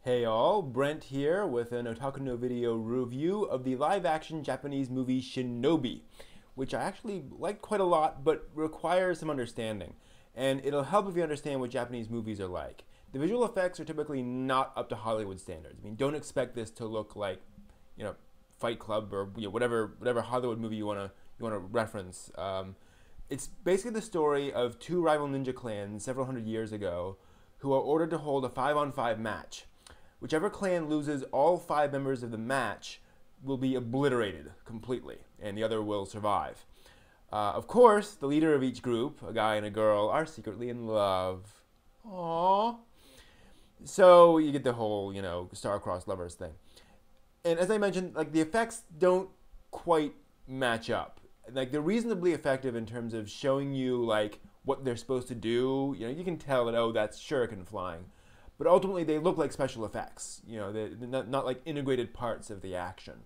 Hey all, Brent here with an Otaku no video review of the live-action Japanese movie Shinobi, which I actually like quite a lot, but requires some understanding. And it'll help if you understand what Japanese movies are like. The visual effects are typically not up to Hollywood standards. I mean, don't expect this to look like, you know, Fight Club or whatever Hollywood movie you wanna reference. It's basically the story of two rival ninja clans several hundred years ago who are ordered to hold a 5-on-5 match. Whichever clan loses all 5 members of the match will be obliterated completely, and the other will survive. Of course, the leader of each group, a guy and a girl, are secretly in love. Aww. So you get the whole, star-crossed lovers thing. And as I mentioned, like the effects don't quite match up. Like they're reasonably effective in terms of showing you like what they're supposed to do. You can tell that, oh, that's shuriken flying. But ultimately, they look like special effects. They're not like integrated parts of the action.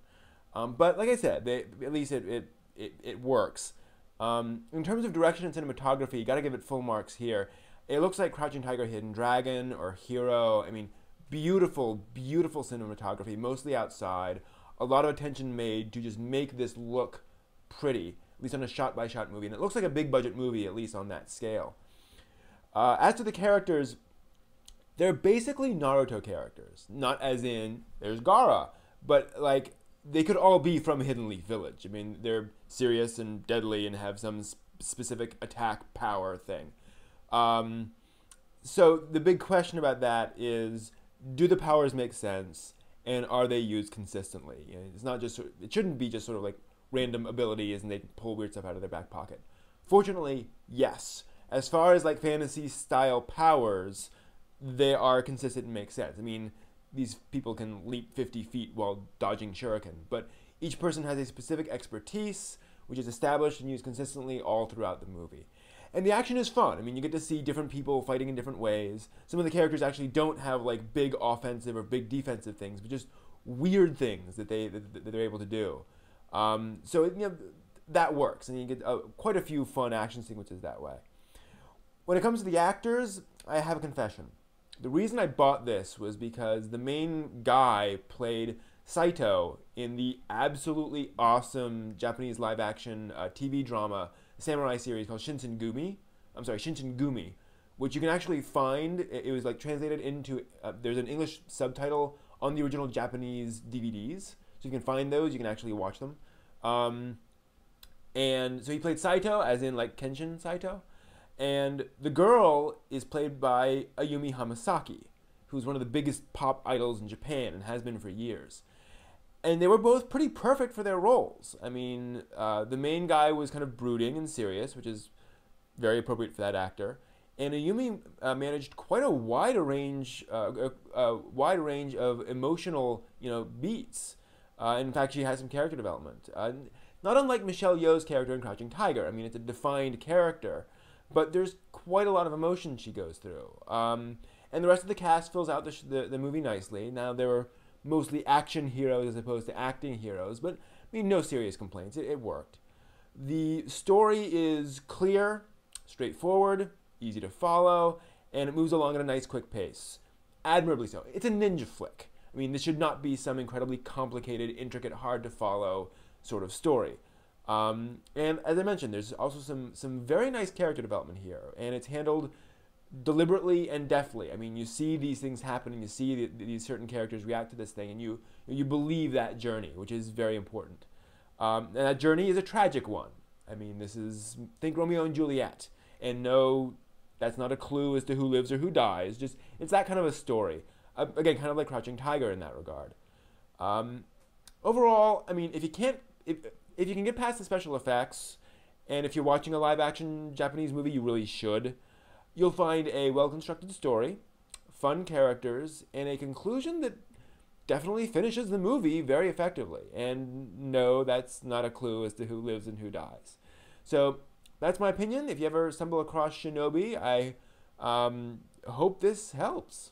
But like I said, at least it works. In terms of direction and cinematography, you got to give it full marks here. It looks like Crouching Tiger, Hidden Dragon or Hero. I mean, beautiful, beautiful cinematography, mostly outside. A lot of attention made to just make this look pretty, at least on a shot-by-shot movie. And it looks like a big-budget movie, at least on that scale. As to the characters, they're basically Naruto characters. Not as in, there's Gaara, but like, they could all be from Hidden Leaf Village. I mean, they're serious and deadly and have some specific attack power thing. So the big question about that is, do the powers make sense, and are they used consistently? It's not just, it shouldn't be just sort of like random abilities and they pull weird stuff out of their back pocket. Fortunately, yes. As far as like fantasy style powers, they are consistent and make sense. I mean, these people can leap 50 feet while dodging shuriken, but each person has a specific expertise, which is established and used consistently all throughout the movie. And the action is fun. I mean, you get to see different people fighting in different ways. Some of the characters actually don't have like big offensive or big defensive things, but just weird things that they're able to do. So that works, and you get quite a few fun action sequences that way. When it comes to the actors, I have a confession. The reason I bought this was because the main guy played Saito in the absolutely awesome Japanese live-action TV drama samurai series called Shinsengumi, which you can actually find. It was like translated into, there's an English subtitle on the original Japanese DVDs, so you can find those, you can actually watch them. And so he played Saito, as in like Kenshin Saito. And the girl is played by Ayumi Hamasaki, who's one of the biggest pop idols in Japan and has been for years. And they were both pretty perfect for their roles. I mean, the main guy was kind of brooding and serious, which is very appropriate for that actor. And Ayumi managed quite a wide range of emotional, beats. In fact, she has some character development. Not unlike Michelle Yeoh's character in Crouching Tiger. I mean, it's a defined character, but there's quite a lot of emotion she goes through. And the rest of the cast fills out the movie nicely. Now, there were mostly action heroes as opposed to acting heroes, but I mean, no serious complaints. It worked. The story is clear, straightforward, easy to follow, and it moves along at a nice, quick pace. Admirably so. It's a ninja flick. I mean, this should not be some incredibly complicated, intricate, hard-to-follow sort of story. And as I mentioned, there's also some very nice character development here, and it's handled deliberately and deftly. I mean, you see these things happen, and you see these certain characters react to this thing, and you believe that journey, which is very important. And that journey is a tragic one. I mean, think Romeo and Juliet, and no, that's not a clue as to who lives or who dies. Just it's that kind of a story. Again, kind of like Crouching Tiger in that regard. Overall, I mean, if you can get past the special effects, and if you're watching a live-action Japanese movie, you really should, you'll find a well-constructed story, fun characters, and a conclusion that definitely finishes the movie very effectively. And no, that's not a clue as to who lives and who dies. So that's my opinion. If you ever stumble across Shinobi, I hope this helps.